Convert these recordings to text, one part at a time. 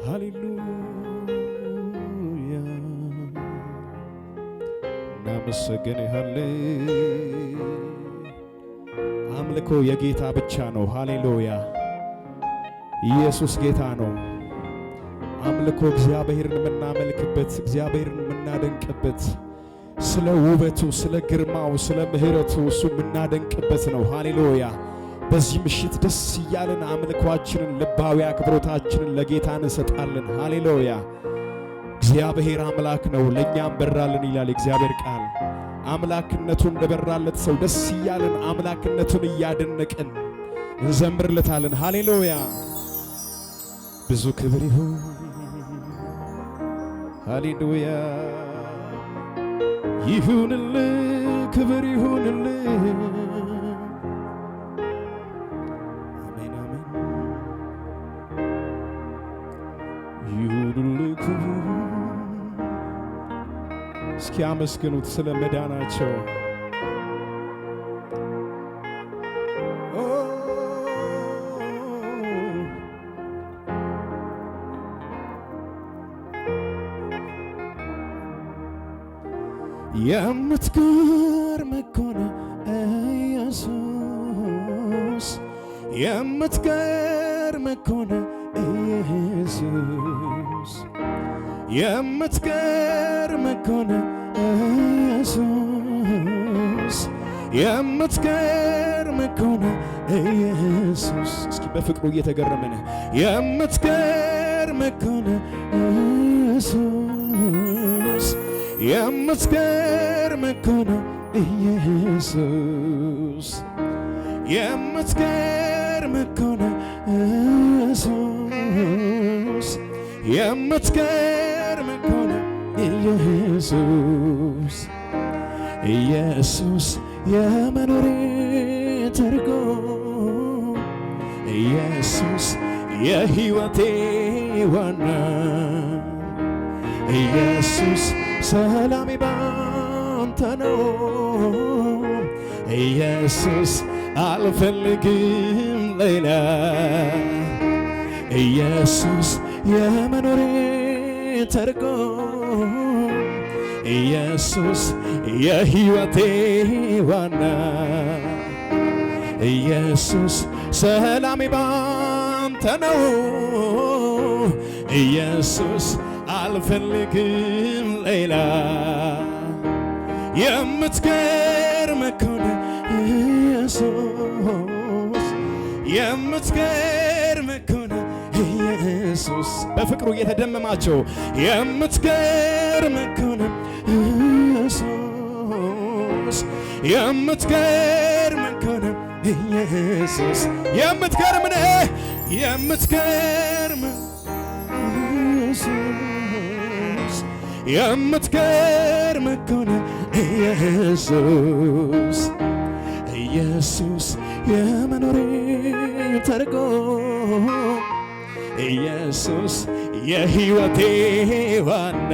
ሃሌሉያ እናመሰግንሃለን። አምልኮ የጌታ ብቻ ነው። ሃሌሉያ ኢየሱስ ጌታ ነው። አምልኮ እግዚአብሔርን የምናመልክበት፣ እግዚአብሔርን የምናደንቅበት፣ ስለ ውበቱ፣ ስለ ግርማው፣ ስለ ምሕረቱ እሱ የምናደንቅበት ነው። ሃሌሉያ በዚህ ምሽት ደስ እያለን አምልኳችንን፣ ልባዊ አክብሮታችንን ለጌታ እንሰጣለን። ሃሌሉያ እግዚአብሔር አምላክ ነው፣ ለእኛም በራልን ይላል እግዚአብሔር ቃል። አምላክነቱን እንደበራለት ሰው ደስ እያለን አምላክነቱን እያደነቅን እንዘምርለታለን። ሃሌሉያ ብዙ ክብር ይሁን። ሃሌሉያ ይሁንልህ፣ ክብር ይሁንልህ። አሜን አሜን ይሁንልህ ክብር። እስኪ አመስግኑት ስለ መዳናቸው። የምትገርም እኮ ነህ ኢየሱስ፣ የምትገርም እኮ ነህ ኢየሱስ፣ የምትገርም እኮ ነህ ኢየሱስ፣ የምትገርም እኮ ነህ ኢየሱስ። እስኪ በፍቅሩ እየተገረመን የምትገርም እኮ ነህ ኢየሱስ፣ የምትገርም እኮ ነህ ኢየሱስ፣ የምትገርም እኮ ነህ ኢየሱስ፣ የምትገርም እኮ ነህ ኢየሱስ። ኢየሱስ የመኖሬ ትርጉም፣ ኢየሱስ የሕይወቴ ዋና፣ ኢየሱስ ሰላሜ ባንተ ነው። ኢየሱስ አልፈልግም ሌላ፣ ኢየሱስ የመኖሬ ትርጉም፣ ኢየሱስ የሕይወቴ ዋና፣ ኢየሱስ ሰላሜ ባንተ ነው። ኢየሱስ አልፈልግም ሌላ። የምትገርም እኮ ነህ ኢየሱስ፣ የምትገርም እኮ ነህ ኢየሱስ። በፍቅሩ እየተደመማቸው የምትገርም እኮ ነህ ኢየሱስ፣ የምትገርም እኮ ነህ ኢየሱስ። የምትገርም ነህ፣ የምትገርም ኢየሱስ፣ የምትገርም እኮ ነህ ኢየሱስ። ኢየሱስ የመኖሬ ትርጉም፣ ኢየሱስ የሕይወቴ ዋና፣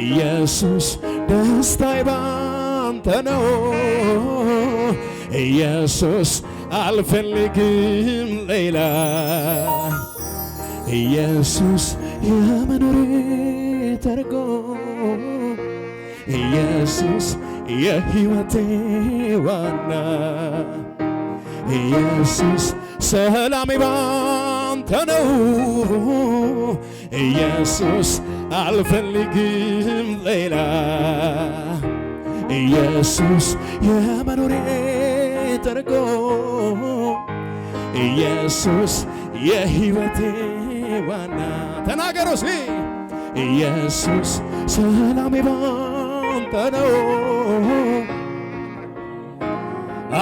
ኢየሱስ ደስታዬ ባንተ ነው። ኢየሱስ አልፈልግም ሌላ፣ ኢየሱስ የመኖሬ ትርጉም፣ ኢየሱስ የሕይወቴ ዋና፣ ኢየሱስ ሰላሜ ባንተ ነው። ኢየሱስ አልፈልግም ሌላ፣ ኢየሱስ የመኖሬ ትርጉም፣ ኢየሱስ የሕይወቴ ዋና። ተናገሩ እስኪ ኢየሱስ ሰላሜ ባንተ ነው።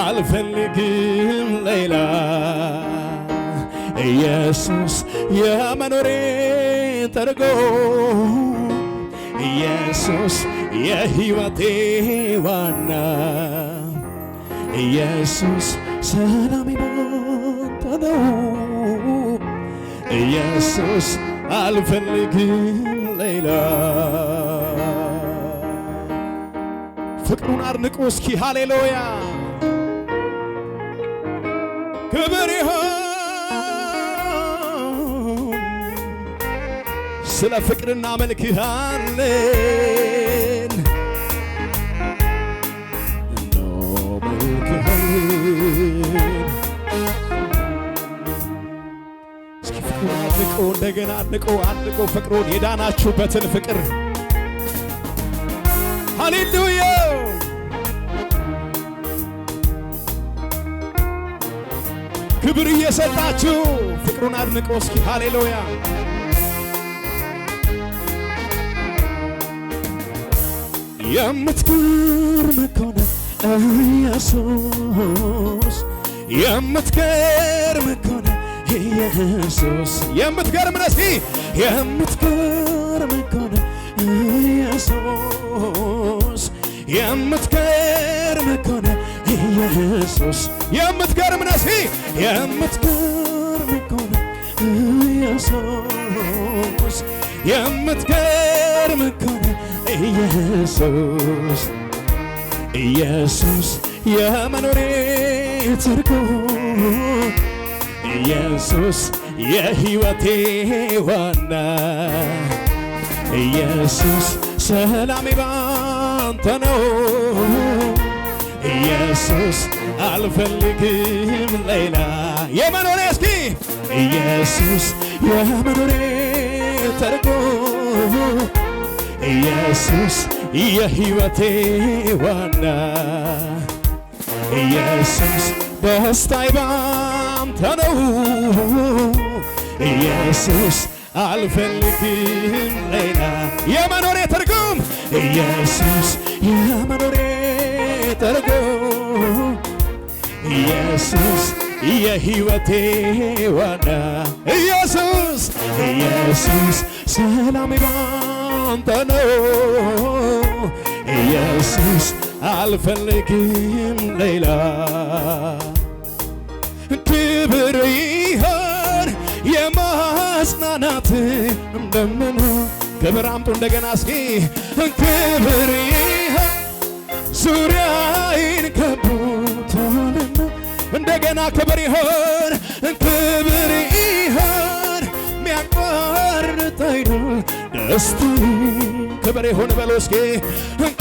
አልፈልግም ሌላ፣ ኢየሱስ የመኖሬ ትርጉም፣ ኢየሱስ የሕይወቴ ዋና፣ ኢየሱስ ሰላሜ ባንተ ነው። ኢየሱስ አልፈልግም ሌላ። ፍቅሩን አድንቁ እስኪ ሃሌሉያ። ክብር ይሁን ስለ ፍቅር እናመልክሃለን እስኪ ፍቅሩን አድንቆ እንደገና አድንቆ ፍቅሩን የዳናችሁበትን ፍቅር ሃሌሉያ ክብር እየሰጣችሁ ፍቅሩን አድንቆ እስኪ ሃሌሉያ የምትገርም እኮ ነህ ኢየሱስ የምትገርም እኮ ነህ ኢየሱስ የምትገርም ነህ እስኪ የምትገርም እኮ ነህ ኢየሱስ የምትገርም እኮ ነህ ኢየሱስ የምትገርም ነህ እስኪ የምትገርም እኮ ነህ ኢየሱስ የምትገርም እኮ ነህ ኢየሱስ ኢየሱስ የመኖሬ ትርጉም ኢየሱስ የሕይወቴ ዋና ኢየሱስ ሰላሜ ባንተ ነው ኢየሱስ አልፈልግም ሌላ የመኖሬ እስኪ ኢየሱስ የመኖሬ ትርጉም ኢየሱስ የሕይወቴ ዋና ኢየሱስ ደስታዬ ባንተ ነው ኢየሱስ አልፈልግም ሌላ የመኖሬ ትርጉም ኢየሱስ የመኖሬ ትርጉም ኢየሱስ የሕይወቴ ዋና ኢየሱስ ኢየሱስ ሰላሜ ባንተ ነው ኢየሱስ አልፈልግም ሌላ ክብር ይሁን የማጽናናት እንደምን ክብር አምጡ እንደገና እስኪ ክብር ይሁን ዙሪያዬን ከቦታልና እንደገና ክብር ይሁን ክብር ይሁን ሚያቋርጥ አይደል ደስታዬ ክብር ይሁን በሉ እስኪ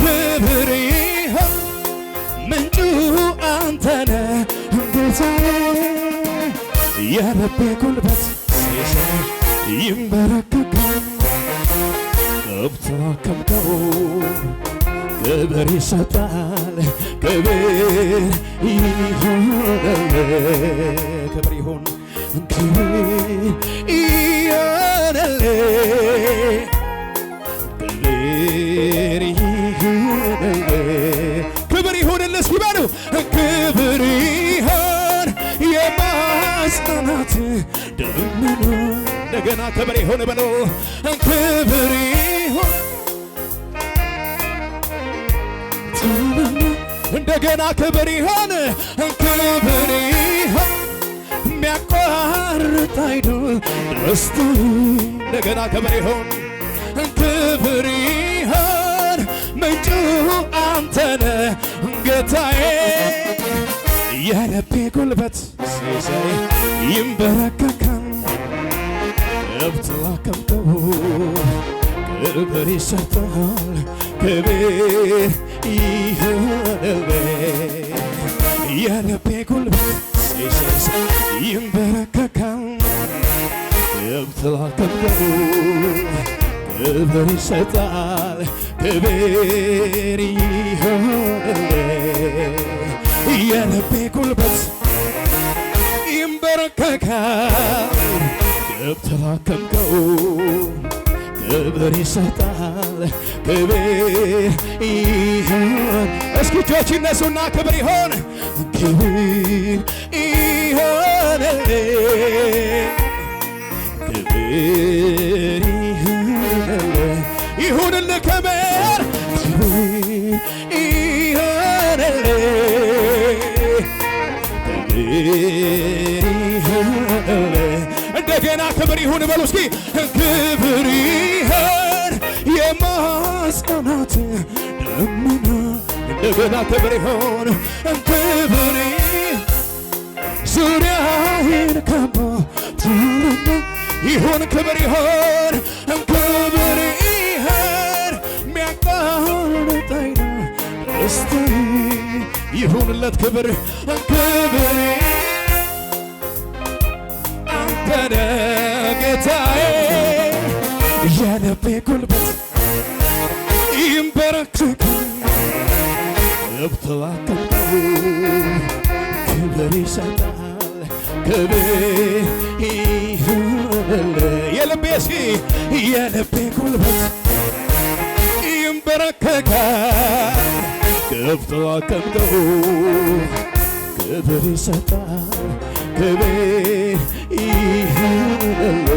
ክብር ይሁን ምንጩ አንተ ነህ ጌታዬ የልቤ ጉልበት ይንበረከካል ገብተዋከምከው ክብር ይሰጣል ክብር ይሁን ክብር ይሁን ክብር ይሁንልህ ክብር ይሁንልህ ክብር ይሁንልህ እስኪ በሉ ክብር ይሁን የማጽናናት ደመና እንደገና ክብር ይሁን በሉ ክብር ይሁን እንደገና ክብር ይሁን ክብር ይሁን የሚያቋርጥ አይደል ደስታዬ እንደገና ክብር ይሁን ክብር ይሁን ምንጩ አንተ ነህ ጌታዬ የልቤ ጉልበት ሲሳይ ይንበረከካል ገብተዋከምከው ክብር ይሰጣል ክብር ይሁንልህ የልቤ ጉልበት ሲሳይ ይንበረከካል ገብተዋከምከው ክብር ይሰጣል ክብር ይሁንልህ የልቤ ጉልበት ይንበረከካል ገብተዋከምከው ክብር ይሰጣል ክብር ይሁን እስኪ እጆች ይነሱና ክብር ይሁን ክብር ይሁንልህ ክብር ይሁንልህ ክብር ይሁንልህ እንደገና ክብር ይሁን በሉ እስኪ ክብር ይሁን የማጽናናት ደመና እንደገና ክብር ይሁን ክብር ዙሪያዬን ከቦታልና ይሁን ክብር ይሁን እስቲ ይሁንለት ክብር ክብር አንተነ ጌታዬ የልቤ ጉልበት ይንበረከካል እብተዋከብተው ክብር ይሰጣል ክብር ይሁንለት የልቤ እስኪ የልቤ ጉልበት ይንበረከካል እብተዋከብተው ክብር ይሰጣል ክብር ይሁንለት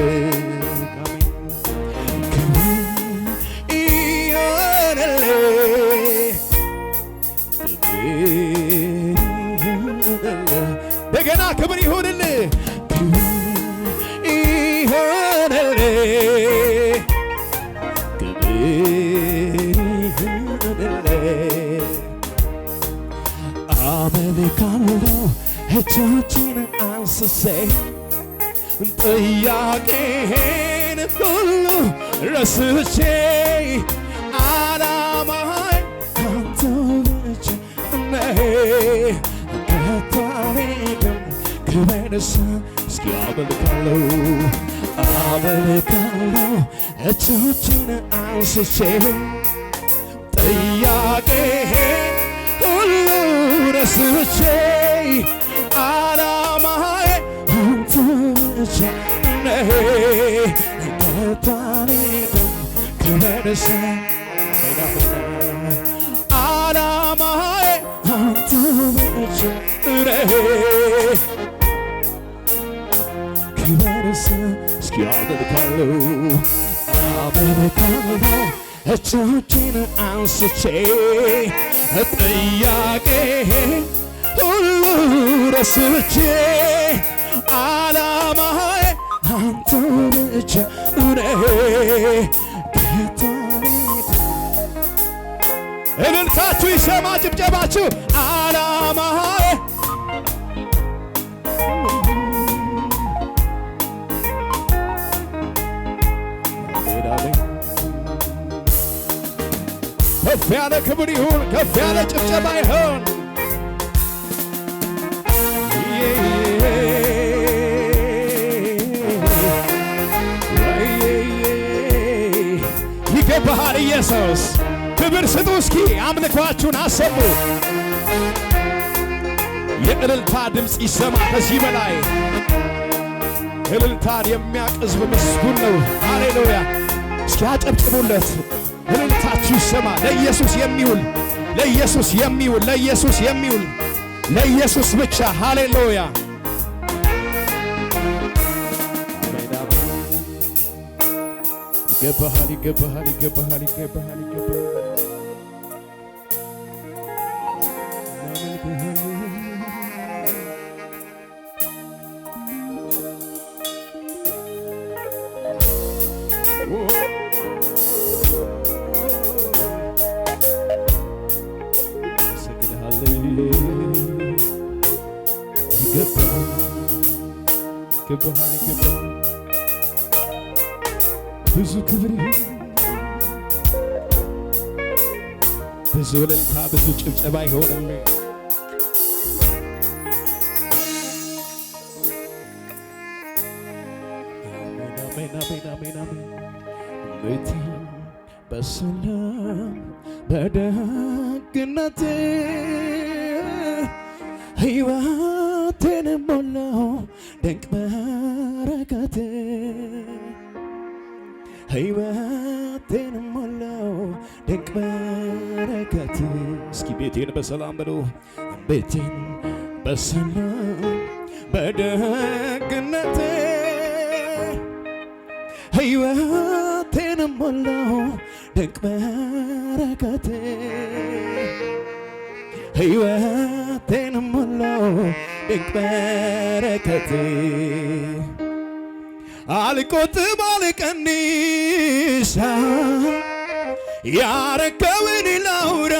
እንደገና ክብር ይሁንልህ ክብር ይሁንልህ አመልካለሁ እጆቼን አንስቼ ጥያቄን ሁሉ ረስቼ ዓላማዬ አንተ ብቻ ነህ ከታሪክም ክብርስ እስኪ አመልካለሁ እጆቼን አንስቼ ጥያቄን ሁሉ ረስቼ ዓላማዬ አንተ ብቻ ነህ ከታሪክም ክብርስ ዓላማዬ አንተ ብቻ ነህ ክብርስ እስኪ አመልካለሁ እጆቼን አንስቼ ጥያቄን ሁሉ ረስቼ ዓላማዬ አንተ ብቻ ነህ እልልታችሁ ይሰማ ጭብጨባችሁ ዓላማዬ ከፍ ያለ ክብር ይሁን ከፍ ያለ ጭብጨባ ይሁን ይገባሃል ኢየሱስ ክብር ስጡ እስኪ አምልኳችሁን አሰሙ የእልልታ ድምፅ ይሰማ ከዚህ በላይ እልልታን የሚያቅዝብ ምስጉን ነው ሃሌሉያ እስኪ አጨብጭቡለት እልልታችሁ ይሰማ ለኢየሱስ የሚውል ለኢየሱስ የሚውል ለኢየሱስ የሚውል ለኢየሱስ ብቻ ሃሌሉያ ይገባሃል ይገባሃል ይገባሃል ይገባሃል ይገባሃል ይገባሃል ይገባሃል ብዙ ክብር ይሁን ብዙ እልልታ ብዙ ጭብጨባ ይሆንልህ አሜን አሜን አሜን አሜን ቤቴ በሰላም በደግነት ሕይወቴን ሞላው ድንቅ በረከት ሕይወቴን ሞላው ድንቅ በረከት እስኪ ቤቴን በሰላም በሉ ቤቴን በሰላም በደግነት ሕይወቴን ሞላው ድንቅ በረከት ሕይወቴን ሞላው ድንቅ በረከት አልቆጥብ አልቀንስ ያረከውን ላውራ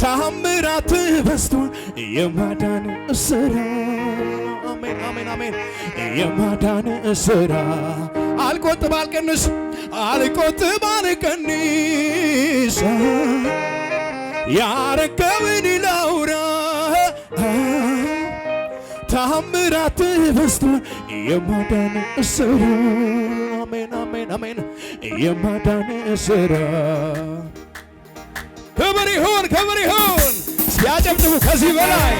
ታምራት በዝቷል የማዳን ሥራ አሜን አሜን አሜን የማዳን ሥራ አልቆጥብ አልቀንስ አልቆጥብ አልቀንስ ያረከብን ላውራ ታምራት በዝቷል የማዳን ስራ አሜን አሜን አሜን የማዳን ስራ ክብር ይሁን ሲያጨብጭቡ ከዚህ በላይ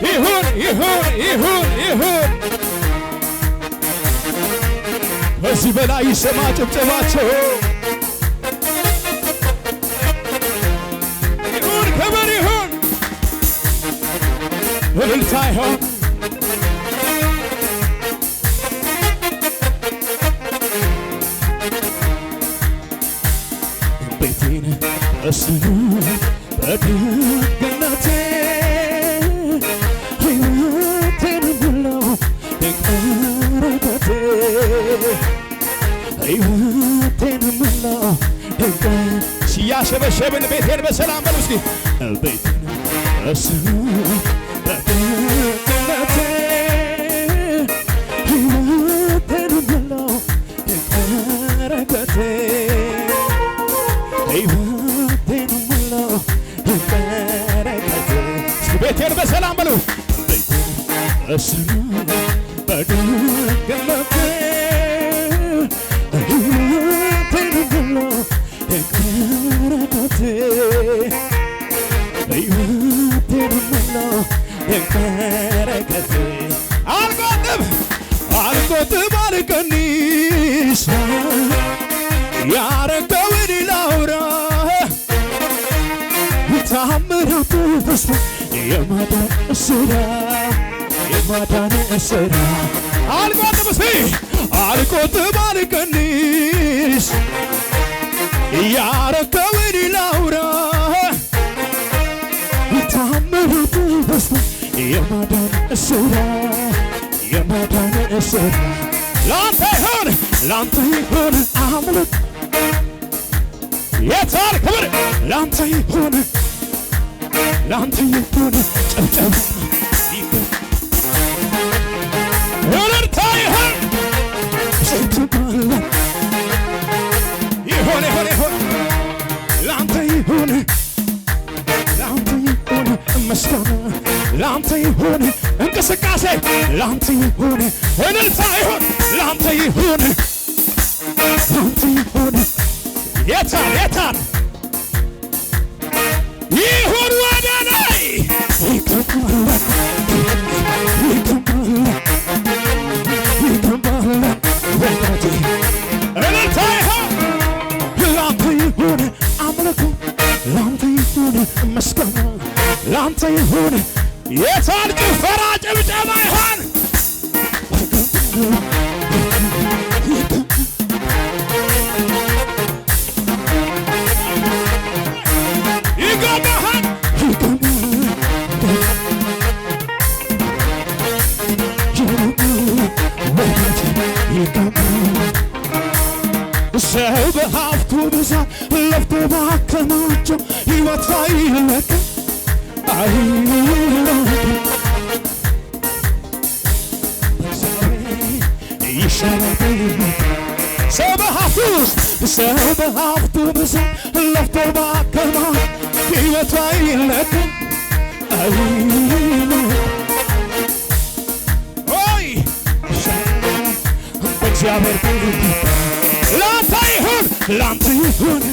ይሁን ከዚህ በላይ ይሰማ ጭብጨባቸው ክብር ይሁን እልልታ ይሁን ቤቴን እስሩ በድግነቴ ሕይወቴን ሙላው ድንቅረቴ ሕይወቴን ሙላው ድንቅ ሲያሸበሸብን ቤቴን በሰላም በሉ እስኪ ቤቴን እስሩ በድግነቴ ሕይወቴን ሙላው ድንቅረቴ ሕይወቴን ሙላው ድንቅረቴ ቤቴን በሰላም በሉ ቤቴን እስሩ በድግነቴ ሕይወቴን ሙላው ድንቅረቴ ሕይወቴን ሙላው ድንቅረቴ አልቆጥብ አልቀንስ ያረከውን ላውራ ታምራቱ በዝቷል የማዳን ስራ አልቆጥብ አልቀንስ ያረከውን ላውራ ታምራቱ በዝቷል የማዳን ስራ ላንተ ይሁን አምልክ የታል ክብር ላንተ ይሁን ጨብጨብ እልልታ ይሁን ላንተ ይሁን ምስጋና ላንተ ይሁን እንቅስቃሴ ላንተ ይሁን እልልታ ይሁን ላንተ ይሁን የታል ይሁን ወደ ላይ እልልታ ይሁን ላንተ ይሁን አምልኮ ላንተ ይሁን ምስጋና ላንተ ይሁን የታል ጭፈራ ጭብጨባ ይሁን ይገባሃል ሰው በሀብቱ ብዛት ለፍቶ ባከማቸው ሕይወት አይለቅም ሰው በሀብቱ ብዛት ለፍቶ ባከማቸው ሕይወት አይለቅም በእግዚአብሔር ላንተ ይሁን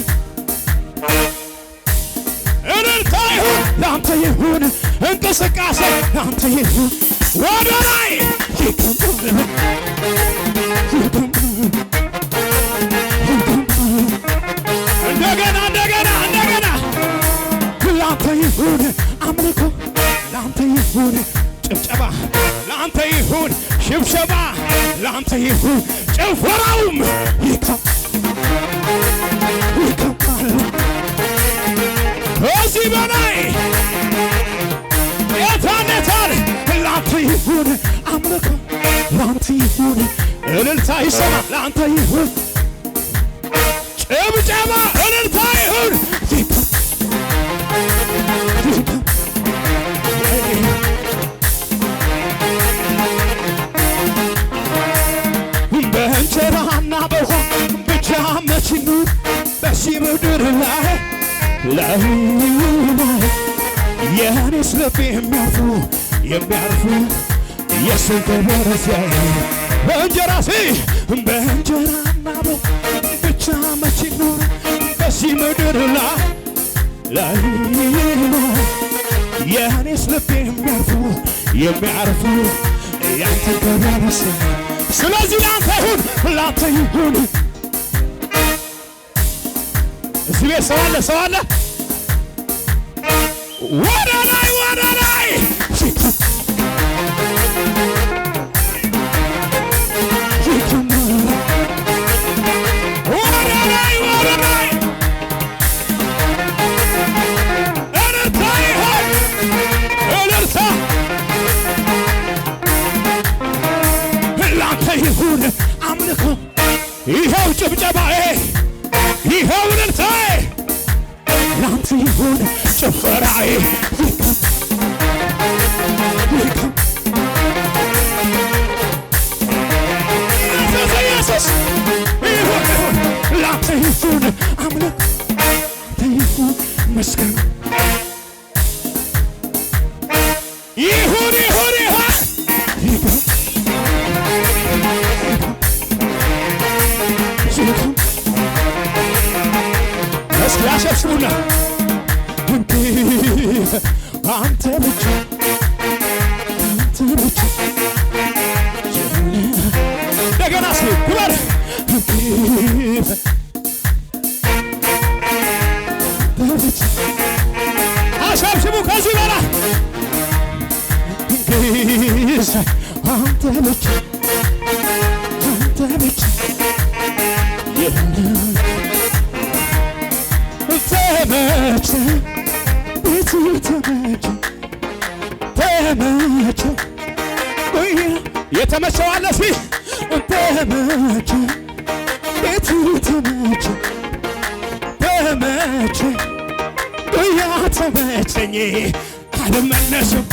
እልልታ ይሁን ላንተ ይሁን እንቅስቃሴ ላንተ ይሁን ወደ ላይ እንደገና ላንተ ይሁን አምልኮ ላንተ ይሁን ጭብጨባ ላንተ ይሁን ሽብሸባ ላንተ ይሁን ጭፈራውም ከዚህ በላይ የታነታል ላንተ ይሁን አምልኮ ላንተ ይሁን እልልታ ይሰማ ላንተ ይሁን ጭብጨባ እልልታ ይሁን ላይ የኔስ ልብ የሚያርፉ የሱን ክብር ሲያዩ በእንጀራና ብቻ መች ኖረ በዚህ ምድር ላይ የኔስ ልብ የሚያርፉ ያንተን ክብር ሲያዩ ስለዚህ ላንተ ይሁን እዚህ ቤት ሰው አለ ወደ ላይ ላንተ ይሁን አምልኮ ይኸው ጭብጨባዬ ይኸው እልልታዬ ላንተ ይሁን ጭፈራዬ ኢየሱስ ይሁን ላንተ ይሁን አምልኮ ላንተ ይሁን ምስጋና ይሁን እስኪ አሸብሽቡና አንተ ብቻ እንደገና እስኪ ክበር አሸብሽቡ ከዚህ በላይ አንተ ብቻ ተመቸ ቤቱ ተመቸ የተመቸው አለ እስኪ ተመቸ ቤቱ ተመቸ ጉያ ተመቸኝ አልመለስም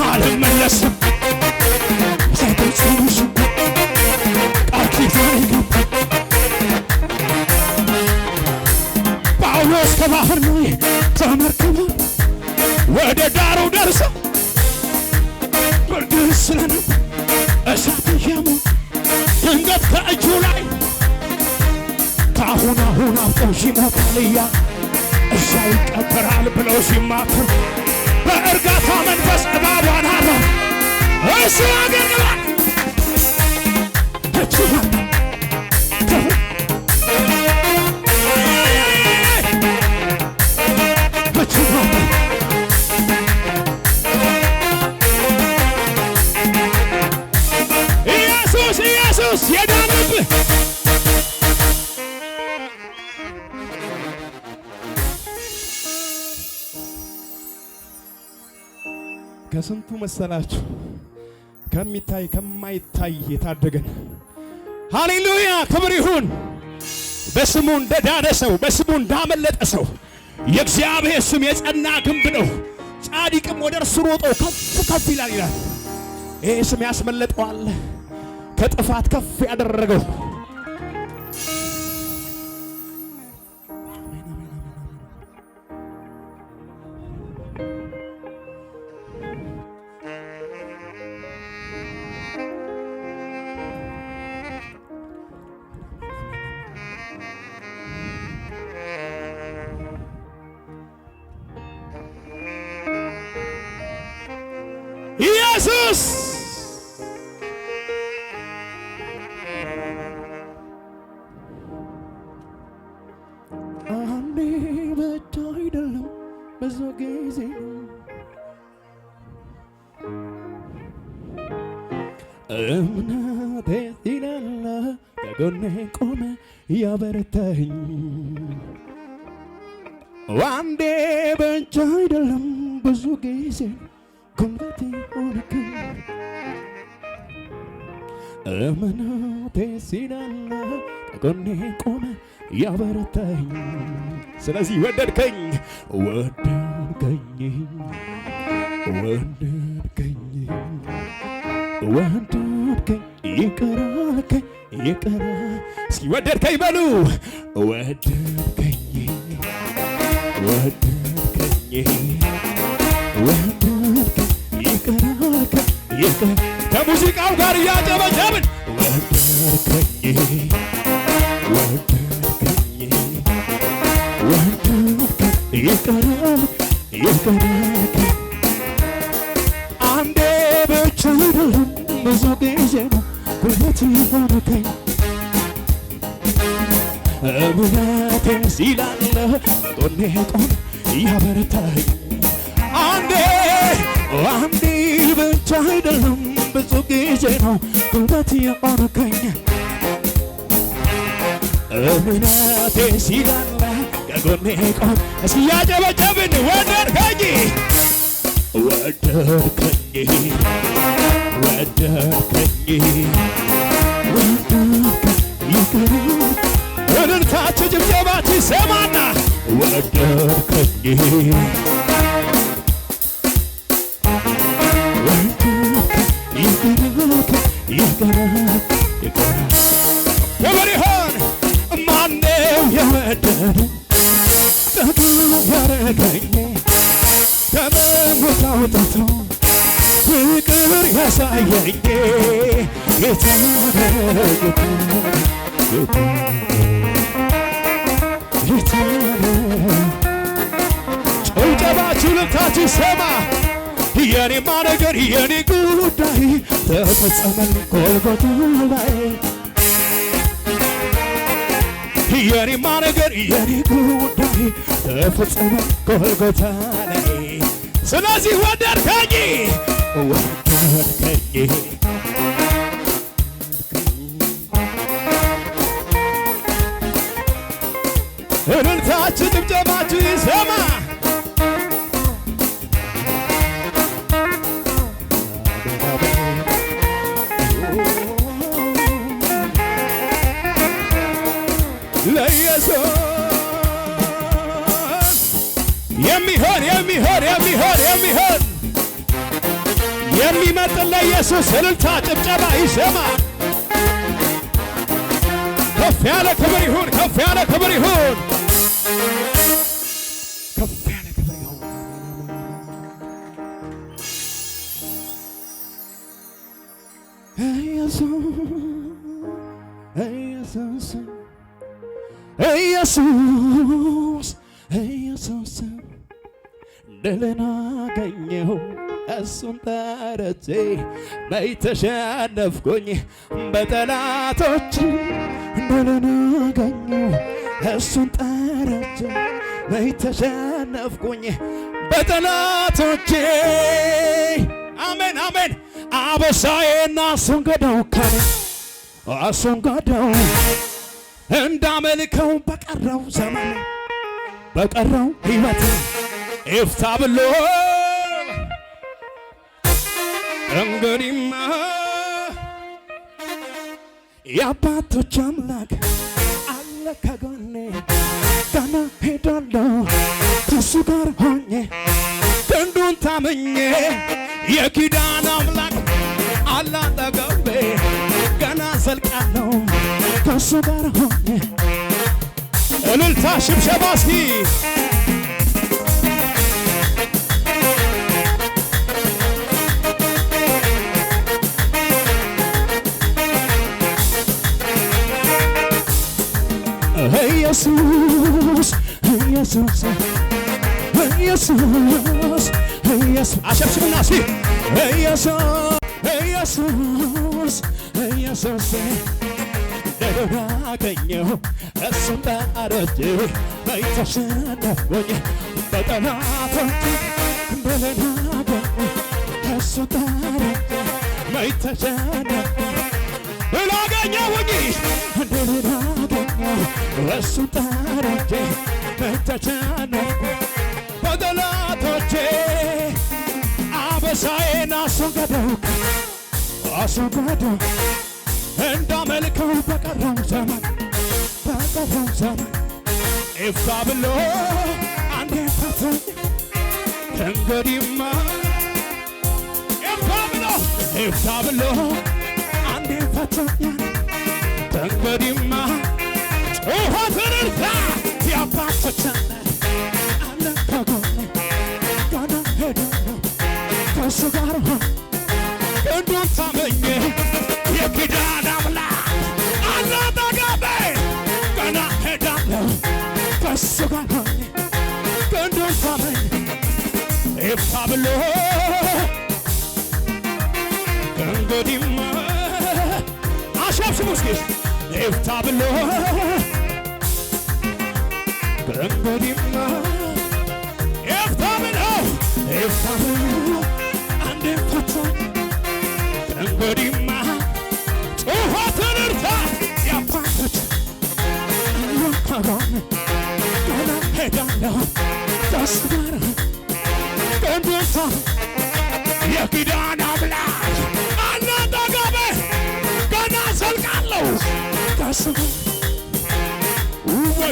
አልመለስም ሳይተጽሙሽ ቃል ኪዳን ገባ ጳውሎስ ከባህር ላይ ተመርከበ ወደ ዳሩ ደርሶ ብርድ ስለነበር እሳት እየሞቀ ድንገት ከእጁ ላይ ከአሁን አውቀው ይሞታል እዛ ይቀበራል ብለው ሲማከሩ በእርጋታ መንፈስ እባቧን አረው እሱ አገርግባል ኢየሱስ የዳነብህ ከስንቱ መሰላችሁ ከሚታይ ከማይታይ የታደገን። ሃሌሉያ ክብር ይሁን። በስሙ እንደዳነ ሰው በስሙ እንዳመለጠ ሰው የእግዚአብሔር ስም የጸና ግንብ ነው፣ ጻድቅም ወደ እርሱ ሮጦ ከፍ ይላል ይላል። ይህ ስም ያስመለጠዋል፣ ከጥፋት ከፍ ያደረገው ኢየሱስ አንዴ ብቻ አይደለም ብዙ ጊዜ እምነቴ ይላል ከጎኔ ቆመ ያበረታኝ አንዴ ብቻ አይደለም ብዙ ጊዜ ጉልበቴ ሆነክኝ እምነቴ ሲላላ ከጎኔ ቆመ ያበረታኝ። ስለዚህ ወደድከኝ ወደድከኝ ወደድከኝ ይቅር አልከኝ ይቅር እስኪ ወደድከኝ በሉ ወደድከኝ ወደድከኝ ወደድከኝ ይቅር አልከኝ ይቅር ከሙዚቃው ጋር እያጨበጨብን ወደድከኝ ወደድከኝ ወደድከኝ ይቅር አልከኝ ይቅር አልከኝ አንዴ ብቻ አይደለም ብዙ ጊዜ ነው ጉልበት የሆንከኝ እምነቴ ሲላለ ጎኔ ቆም ያበረታኝ አንዴ ብቻ አይደለም ብዙ ጊዜ ነው ጉልበት የሆንከኝ እምነቴ ሲላለ ከጎኔ ቆም እስኪ ያጨበጨብን ወደድከኝ ወደድከኝ ወደድከኝ ይቅር እልልታችሁ ጭብጨባችሁ ይሰማና ወደድከኝ ይቅር ክብር ይሁን ማነው የወደደ ጠጋ ያረገኝ ከመሞት አውጥቶ ፍቅር ያሳየኝ ጌታ ጭብጨባችሁ ልልታችሁ ይሰማ የኔማ ነገር የኔ ጉዳይ ተፈጸመልኝ ጎልጎታ ላይ የኔማ ነገር የኔ ጉዳይ ተፈጸመልኝ ጎልጎታ ላይ ስለዚህ ወደድከኝ ወደድከኝ እልልታችሁ ጭብጨባችሁ ይሰማ ለኢየሱስ የሚሆን የሚመጥን ለኢየሱስ እልልታ ጭብጨባ ይሰማ ከፍ ያለ ክብር ይሁን ከፍ ያለ ክብር ይሁን ከፍ ያለ ክብር ይሁን ኢየሱስ ድልን አገኘሁ እሱን ጠርቼ መች ተሸነፍኩኝ በጠላቶች ድልን አገኘሁ እሱን ጠርቼ መች ተሸነፍኩኝ በጠላቶቼ አሜን አሜን አበሳዬን አስወገደው ከኔ አስወገደው እንዳመልከው በቀረው ዘመን በቀረው ሕይወት ይፍታ ብሎ እንግዲህማ የአባቶች አምላክ አለ ከጎኔ ገና ሄዳለሁ ከሱ ጋር ሆኜ ክንዱን ታምኜ የኪዳን አምላክ አለ አጠገቤ ገና ዘልቃለሁ ከሱ ጋር ሆኜ እልልታ ሽብሸባ እስኪ ኢየሱስ ኢየሱስ ኢየሱስ ኢየሱስ አሸብሽብና እስኪ ኢየሱስ ኢየሱስ ደህና አገኘሁ እሱን ጠርቼ መች ተሸነፍኩኝ በጠላቶቼ ደህና አገኘሁ እሱን ጠርቼ መች ተሸነፍኩኝ ብላገኘሁኝ ደህና አገኘሁ እሱን ጠርቼ መች ተሸነፍኩኝ በጠላቶቼ አበሳዬን አስወገደው እንዳመልከው በቀረው ዘመን ይፍታ ብሎ አንዴ ፈታኝ ከእንግዲህማ ይፍታ ብሎ ረድቶኛል። ከእንግዲህማ ጩኸትን እርታ የአባቶችን አለ ከጎኔ ገና ሄዳለሁ ከእሱ ጋር ክንዱን ታመኜ የኪዳን አምላክ አለ አጠገቤ ገና ሄዳለሁ ከእሱ ጋር ክንዱን ታመኜ ይፍታ ብሎ ከእንግዲህማ አሸብሽቡ እስኪ ይፍታ ብሎ ከእንግዲህማ ይፍታ ብሎ ይፍታ ብሎ አንዴ ፈታኝ ከእንግዲህማ ጩኸትን እርታ የአባቶች ከጎኔ ገና ሄዳለሁ ከእሱ ጋር ክንዱን የኪዳን አምላክ አለ አጠገቤ ገና ዘልቃለሁ ከእሱ ጋር ወይ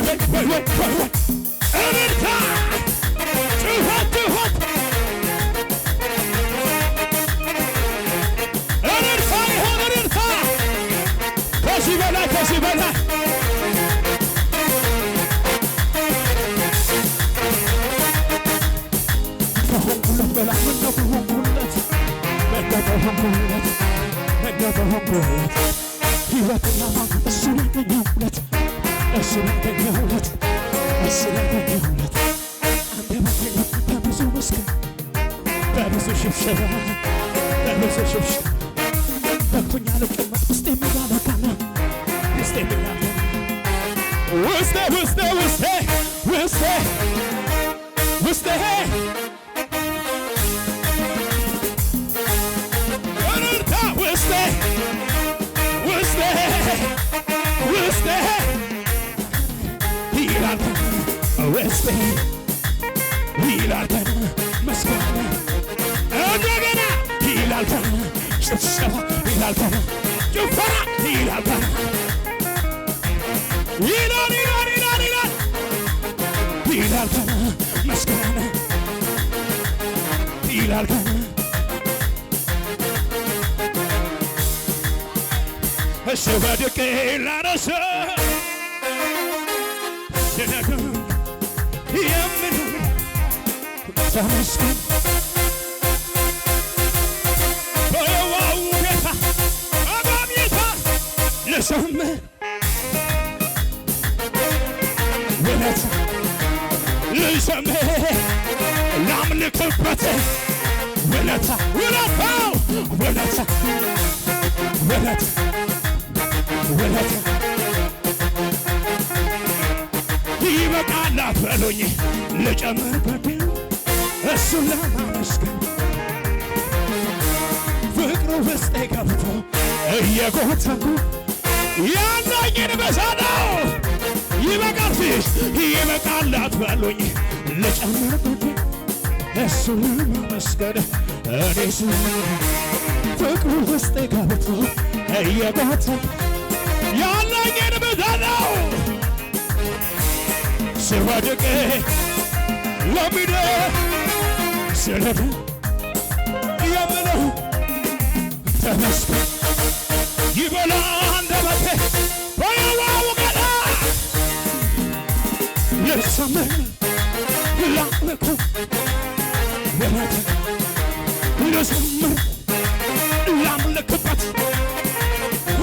እልልታ ጩኸት እልልታ ይሆን እልልታ ከዚህ በላይ ከሆንኩለት በላይ ምነው ከሆንኩለት ነገበሆንኩለት ሕይወትና እሱ ያገኘሁለት አንደበቴን በብዙ መስገን በብዙ ሽብሸባ በኩኛ ልቀመጥ ውስጤ የሚባለካና ውስጤ እርታ ውስጤ ይላል መስገን እንደገና ይላል ሽብሸባ ይላል ጭፈራ ይላል መስገን ይላል እሺ ወድቄ ላነሳ ስነግር የምለው ተመስገን በየዋሁ ጌታ አጋሜታ ልዘምር ውለት ልዘምር ላምልክበት ውለት ይበቃል አትበሉኝ ልጨምርበት እሱን ለማመስገን ፍቅሩ ውስጤ ገብቶ እየጎተቱ ያለኝን በሳለው ይበቃል አትበሉኝ ልጨምርበት እሱን ለማመስገን እኔስ ፍቅሩ ውስጤ ገብቶ እየጎተቱ ያለኝን በሳለው ስወድቅ ለሚደ ስለት የምለው ተመስገን ይበላ አንደበቴ በየዋሁ ገላ ልዘምር ላምልክ ውለት ልዘምር ላምልክበት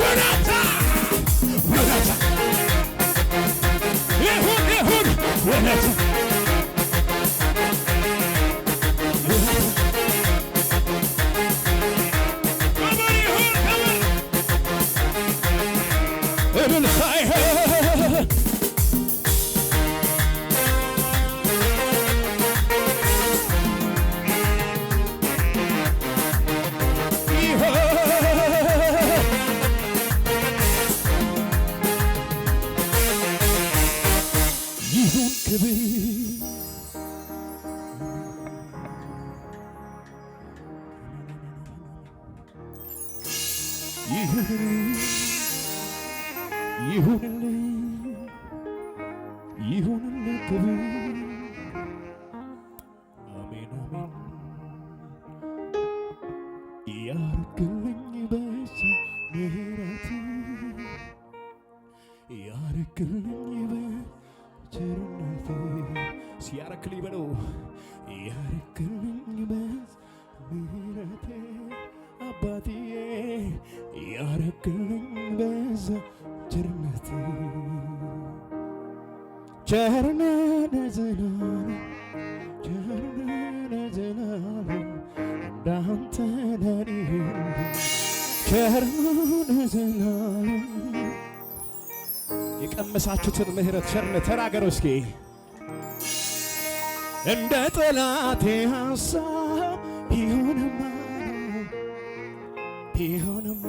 ውለታ ይሁን ውለት ይሁን ክብር ይሁንልህ ክብር አሜን ያርግልኝ በዛ ምሕረት ያረክልኝ በቸርነቴ ሲያረክልኝ በለው ያረክልኝ በምህረቴ አባቴ ያረክልኝ በዛ ቸርነቴ ቸርነት ዘላለም ቸርነት ዘላለም እንዳንተ ለኔ ቸርነት ዘላለም የቀመሳችሁትን ምህረት ቸርነት ተናገሩ እስኪ እንደ ጠላቴ ሐሳብ ቢሆንማ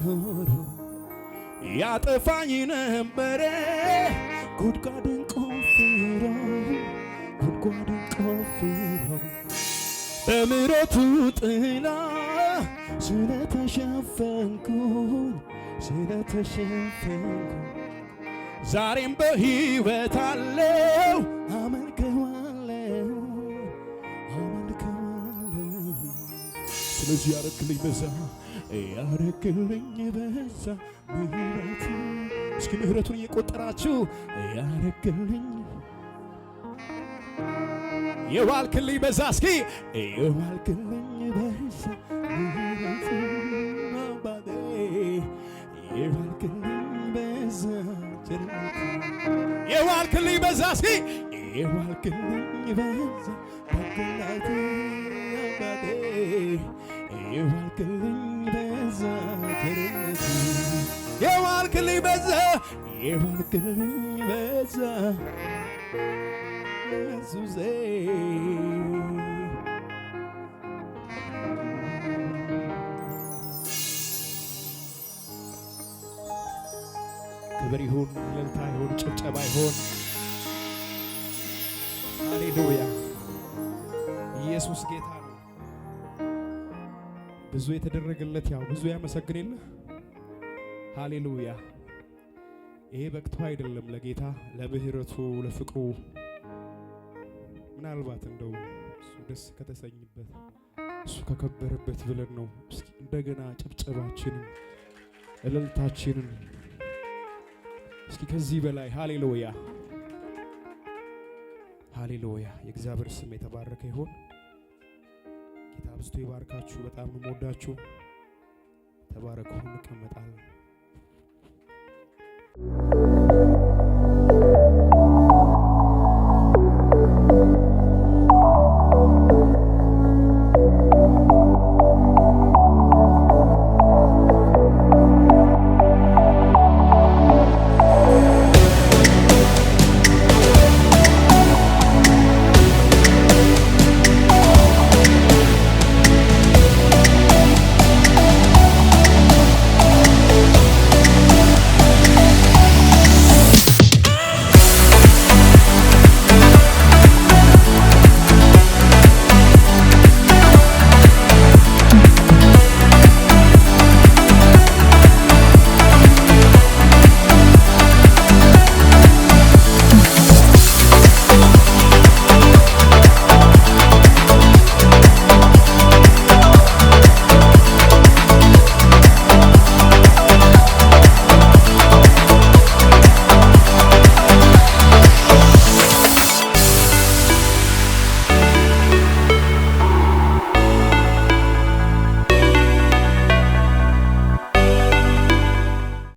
ኖሮ ያጠፋኝ ነበረ ጉድጓድን ቆፍሮ በምሕረቱ ጥላ ስለተሸፈንኩኝ ዛሬም በሕይወት አለው አመልከዋለሁ። ስለዚህ ያረክልኝ በዛ ምሕረት እስኪ ምሕረቱን እየቆጠራችሁ ያረክልኝ የዋልክልኝ በዛ እስኪ የዋልክልኝ በዛ ምሕረት አባቴ የዋልክልኝ በዛ ቸርነት የዋልክልኝ በዛ እስኪ የዋልክልኝ በዛ በጎነቴ አባቴ የዋልክልኝ በዛ ቸርነት የዋልክልኝ በዛ ኢየሱሴ ክብር ይሁን፣ እልልታ ይሁን፣ ጭብጨባ ይሁን። ሃሌሉያ! ኢየሱስ ጌታ ነው። ብዙ የተደረገለት ያው ብዙ ያመሰግን የለ። ሃሌሉያ! ይሄ በቅቶ አይደለም ለጌታ ለምህረቱ ለፍቅሩ ምናልባት እንደው እሱ ደስ ከተሰኝበት እሱ ከከበረበት ብለን ነው። እስኪ እንደገና ጭብጨባችንን እልልታችንን እስኪ ከዚህ በላይ ሃሌሉያ ሃሌሉያ። የእግዚአብሔር ስም የተባረከ ይሁን። ጌታ አብዝቶ ይባርካችሁ። በጣም ነው የምወዳችሁ። ተባረኩ። እንቀመጣለን።